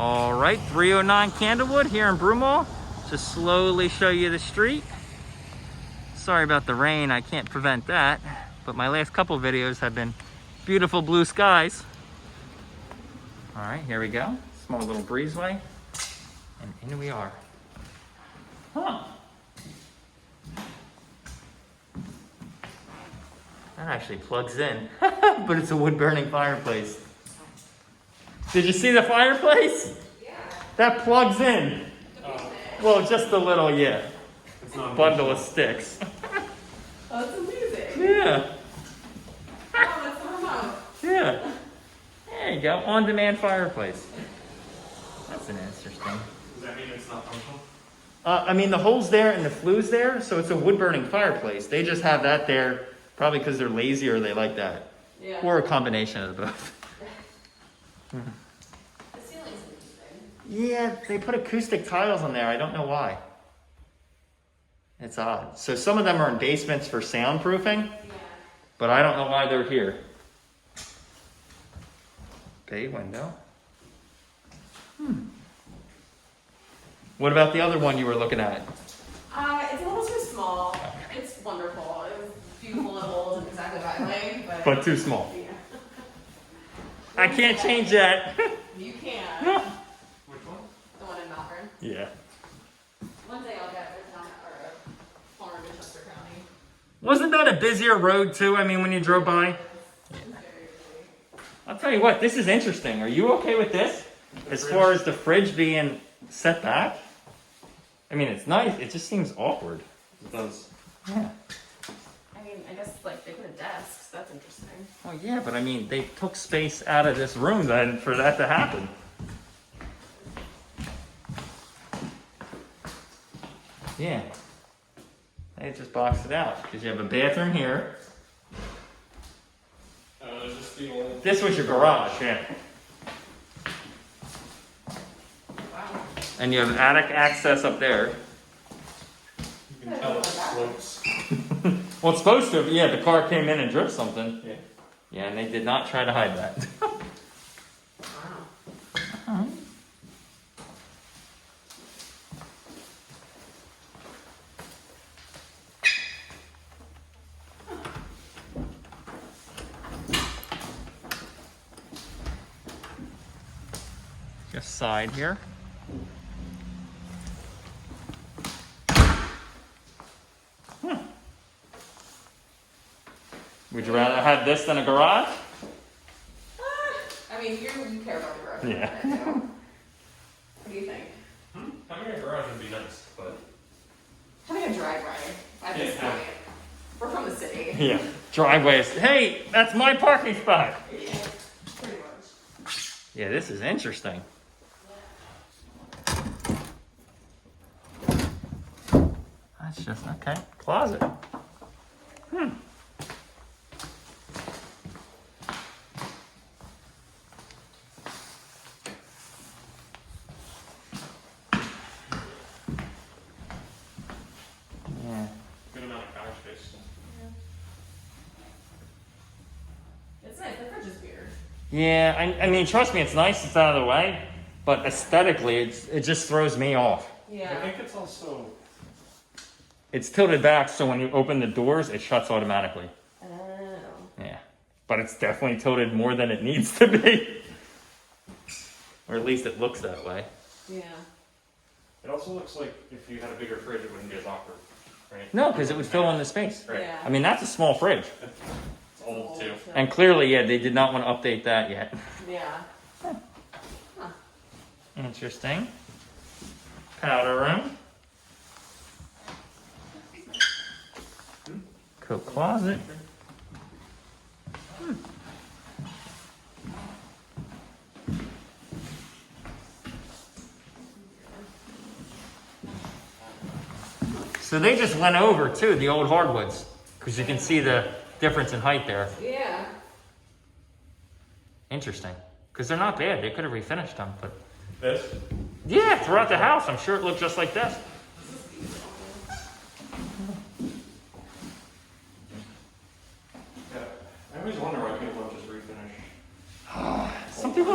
All right, 309 Candlewood here in Broomall. Just slowly show you the street. Sorry about the rain, I can't prevent that. But my last couple videos have been beautiful blue skies. All right, here we go. Small little breezeway. And in we are. Huh. That actually plugs in, but it's a wood-burning fireplace. Did you see the fireplace? Yeah. That plugs in. Oh. Well, just a little, yeah. It's not bundle of sticks. Oh, that's amazing. Yeah. Oh, that's the remote. Yeah. There you go. On-demand fireplace. That's an interesting. Does that mean it's not functional? I mean, the hole's there and the flue's there, so it's a wood-burning fireplace. They just have that there probably because they're lazy or they like that. Yeah. Or a combination of both. The ceiling's interesting. Yeah, they put acoustic tiles on there. I don't know why. It's odd. So some of them are in basements for soundproofing, but I don't know why they're here. Bay window. What about the other one you were looking at? It's a little too small. It's wonderful. It was beautiful and old and exactly that way, But too small. Yeah. I can't change that. You can. Which one? The one in Malvern. Yeah. One day I'll get it down or a farm in Chester County. Wasn't that a busier road too? I mean, when you drove by? It's very busy. I'll tell you what, this is interesting. Are you okay with this? As far as the fridge being set back? I mean, it's nice. It just seems awkward. It does. Yeah. I mean, I guess like they put a desk, so that's interesting. Oh yeah, but I mean, they took space out of this room then for that to happen. Yeah. They just boxed it out because you have a bathroom here. Just the old... This was your garage, yeah. Wow. And you have attic access up there. You can tell it slopes. Well, it's supposed to. Yeah, the car came in and dripped something. Yeah. Yeah, and they did not try to hide that. Wow. Just side here. Would you rather have this than a garage? I mean, you care about the garage. Yeah. What do you think? Having a garage would be nice, but... Having a driveway at this Yeah. point. We're from the city. Yeah. Driveways. Hey, that's my parking spot. Yeah, pretty much. Yeah, this is interesting. That's just, okay. Closet. Yeah. Good amount of couch space. It's nice. The fridge is weird. Yeah, I mean, trust me, it's nice, it's out of the way, but aesthetically, it just throws me off. I Yeah. think it's also... It's tilted back, so when you open the doors, it shuts automatically. Oh. Yeah, but it's definitely tilted more than it needs to be. Or at least it looks that way. Yeah. It also looks like if you had a bigger fridge, it wouldn't be as awkward, right? No, because it would fill in the space. Right. Yeah. I mean, that's a small fridge. It's old, too. And clearly, yeah, they did not want to update that yet. Yeah. Interesting. Powder room. Coat closet. So they just went over too, the old hardwoods, because you can see the difference in height there. Yeah. Interesting. Because they're not bad. They could have refinished them, but This? yeah, throughout the house, I'm sure it looked just like this. Yeah. I always wonder why people don't just refinish. Some people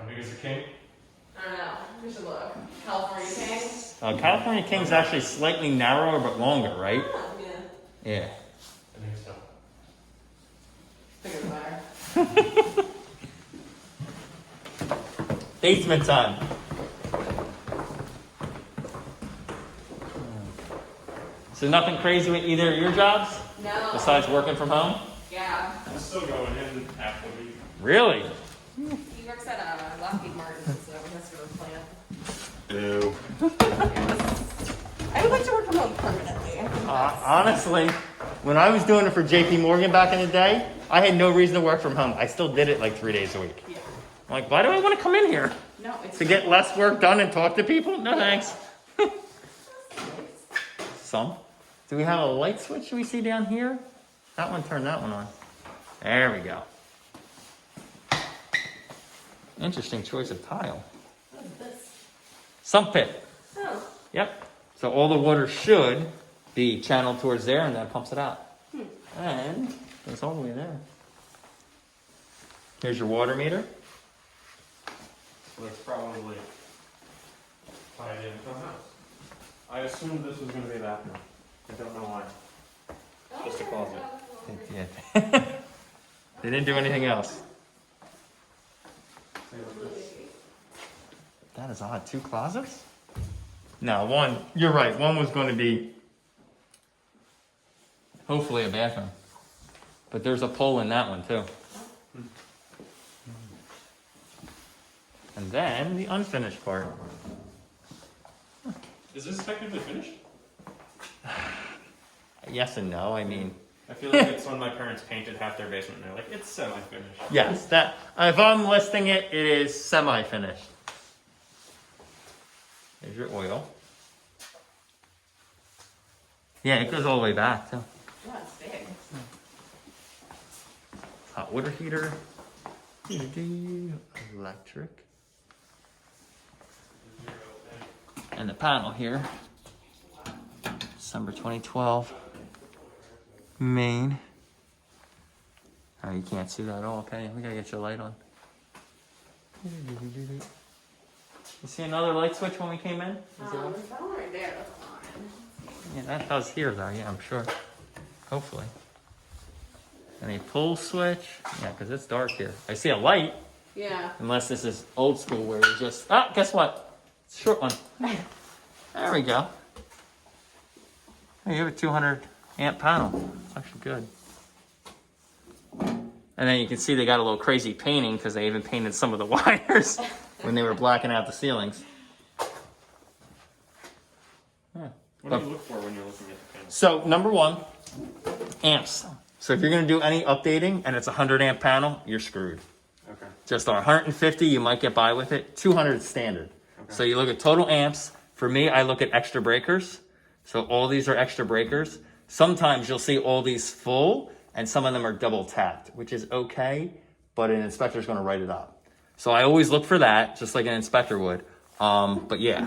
How big is the king? I don't know. We should look. California King. California King's actually slightly narrower but longer, right? Oh, yeah. Yeah. I think so. Bigger the better. Basement time. So nothing crazy with either of your jobs No. besides working from home? Yeah. I'm still going in half the week. Really? He works at Lockheed Martin, so he has to go to plant. Ew. I would like to work from home permanently. I think that's- Honestly, when I was doing it for JP Morgan back in the day, I had no reason to work from home. I still did it like 3 days a week. Yeah. I'm like, why do I want to come in here? No, it's To get less work done and talk to people? No thanks. Some. Do we have a light switch we see down here? That one, turn that one on. There we go. Interesting choice of tile. What is this? Sump pit. Oh. Yep. So all the water should be channeled towards there and that pumps it out. And it's all the way there. Here's your water meter. So it's probably tied into the house. I assumed this was going to be a bathroom. I don't know why. Just a closet. Yeah. They didn't do anything else. That is odd. 2 closets? No, one, you're right. One was going to be hopefully a bathroom. But there's a pole in that one too. And then the unfinished part. Is this technically finished? Yes and no. I mean, I feel like it's when my parents painted half their basement and they're like, it's semi-finished. yes, that if I'm listing it, it is semi-finished. There's your oil. Yeah, it goes all the way back too. Yeah, it's big. Hot water heater. Electric. And the panel here. December 2012. Main. Oh, you can't see that at all, can you? We gotta get your light on. You see another light switch when we came in? Is it on? There's that one right there. That's fine. Yeah, that does here though, yeah, I'm sure. Hopefully. And a pull switch. Yeah, because it's dark here. I see a light, Yeah. unless this is old school where you just, ah, guess what? It's a short one. There we go. Hey, you have a 200 amp panel. It's actually good. And then you can see they got a little crazy painting because they even painted some of the wires when they were blacking out the ceilings. Yeah. What do you look for when you're looking at the panel? So, number one, amps. So if you're going to do any updating and it's a 100 amp panel, you're screwed. Okay. Just on 150, you might get by with it. 200 is standard. Okay. So you look at total amps. For me, I look at extra breakers. So all these are extra breakers. Sometimes you'll see all these full and some of them are double tapped, which is okay, but an inspector is going to write it up. So I always look for that, just like an inspector would. But yeah,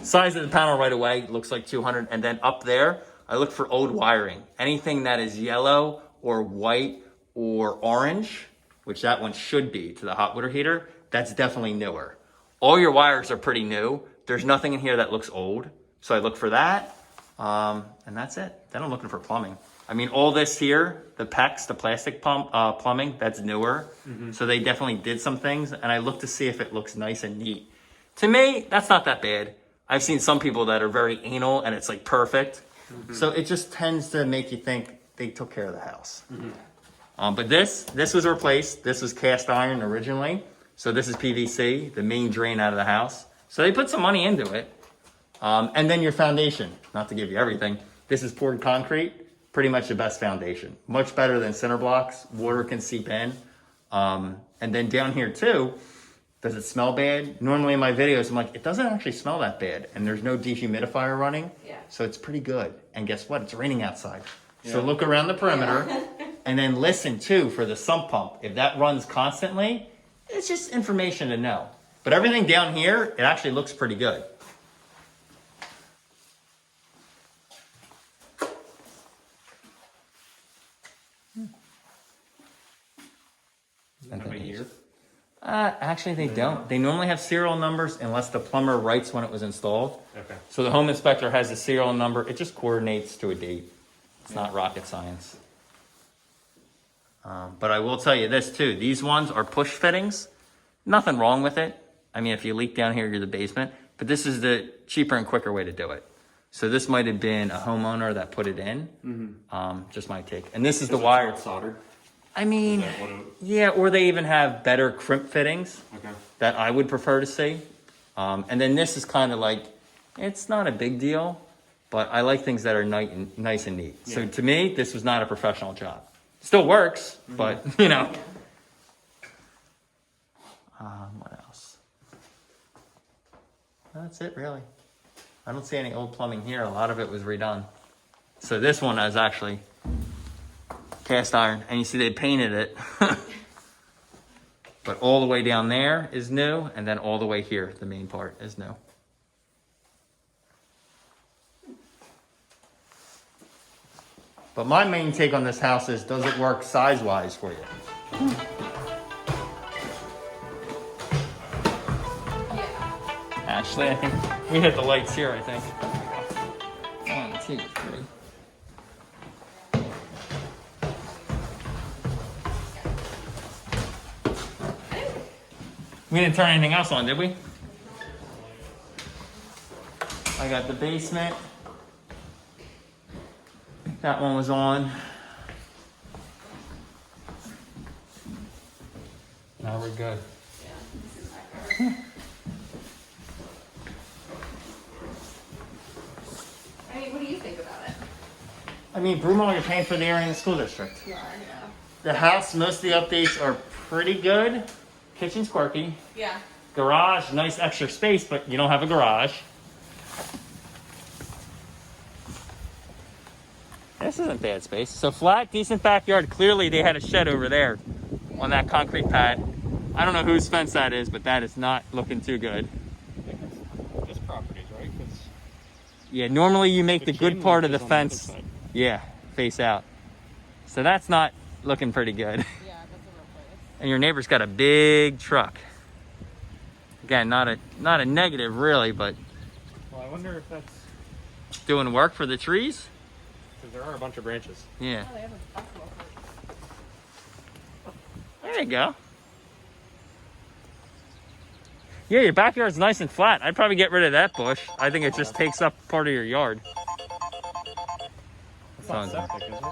size of the panel right away looks like 200. And then up there, I look for old wiring. Anything that is yellow or white or orange, which that one should be to the hot water heater, that's definitely newer. All your wires are pretty new. There's nothing in here that looks old. So I look for that, and that's it. Then I'm looking for plumbing. I mean, all this here, the PEX, the plastic plumbing, that's newer. So they definitely did some things, and I look to see if it looks nice and neat. To me, that's not that bad. I've seen some people that are very anal, and it's like perfect. So it just tends to make you think they took care of the house. But this was replaced. This was cast iron originally. So this is PVC, the main drain out of the house. So they put some money into it. And then your foundation, not to give you everything. This is poured concrete, pretty much the best foundation. Much better than cinder blocks. Water can seep in. And then down here too, does it smell bad? Normally in my videos, I'm like, it doesn't actually smell that bad. And there's no dehumidifier running. Yeah. So it's pretty good. And guess what? It's raining outside. Yeah. So look around the perimeter and then listen too for the sump pump. If that runs constantly, it's just information to know. But everything down here, it actually looks pretty good. Have a year? Actually, they don't. They normally have serial numbers unless the plumber writes when it was installed. Okay. So the home inspector has a serial number. It just coordinates to a date. It's not rocket science. But I will tell you this too. These ones are push fittings. Nothing wrong with it. I mean, if you leak down here, you're the basement. But this is the cheaper and quicker way to do it. So this might have been a homeowner that put it in. Mm-hmm. Just my take. And this is the wire. It's soldered? I mean, yeah, or they even have better crimp fittings that I would prefer to see. And then this is kind of like, it's not a big deal, but I like things that are nice and neat. Yeah. So to me, this was not a professional job. Still works, but you know. What else? That's it, really. I don't see any old plumbing here. A lot of it was redone. So this one is actually cast iron, and you see they painted it. But all the way down there is new, and then all the way here, the main part is new. But my main take on this house is, does it work size-wise for you? Actually, I think we hit the lights here, I think. 1, 2, 3. We didn't turn anything else on, did we? I got the basement. That one was on. Now we're good. I mean, what do you think about it? I mean, Broomall, you're paying for the area in the school district. Yeah. The house, most of the updates are pretty good. Kitchen's quirky. Yeah. Garage, nice extra space, but you don't have a garage. This isn't bad space. So flat, decent backyard. Clearly they had a shed over there on that concrete pad. I don't know whose fence that is, but that is not looking too good. This property's right? Yeah, normally you make the good part of the fence, face out. So that's not looking pretty good. Yeah, that's a real place. And your neighbor's got a big truck. Again, not a negative really, but Well, I wonder if that's doing work for the trees. because there are a bunch of branches. Yeah. Oh, they have a basketball court. There you go. Yeah, your backyard's nice and flat. I'd probably get rid of that bush. I think it just takes up part of your yard. It's not septic, is it?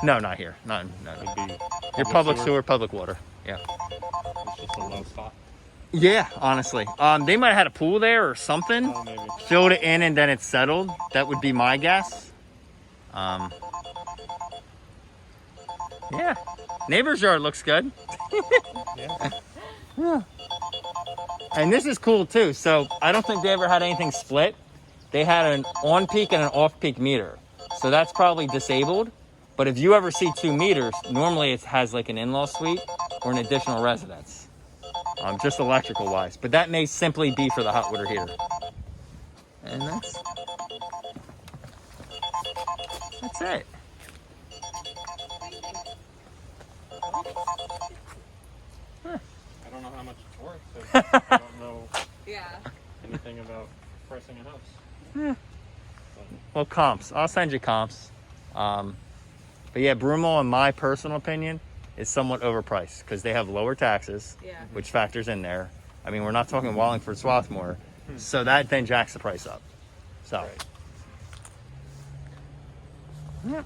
No, not here. No. It'd be Your public sewer, public water. Yeah. It's just a low spot. Yeah, honestly. They might have had a pool there or something. Oh, maybe. Filled it in and then it settled. That would be my guess. Yeah. Neighbor's yard looks good. Yeah. And this is cool too. So I don't think they ever had anything split. They had an on-peak and an off-peak meter. So that's probably disabled. But if you ever see 2 meters, normally it has like an in-law suite or an additional residence. Just electrical wise. But that may simply be for the hot water heater. And that's it. I don't know how much it's worth. So I don't know anything about pricing a house. Yeah. Well, comps. I'll send you comps. But yeah, Broomall, in my personal opinion, is somewhat overpriced because they have lower taxes, which factors in there. I mean, we're not talking Wallingford, Swarthmore, so that then jacks the price up. So, Right. yeah.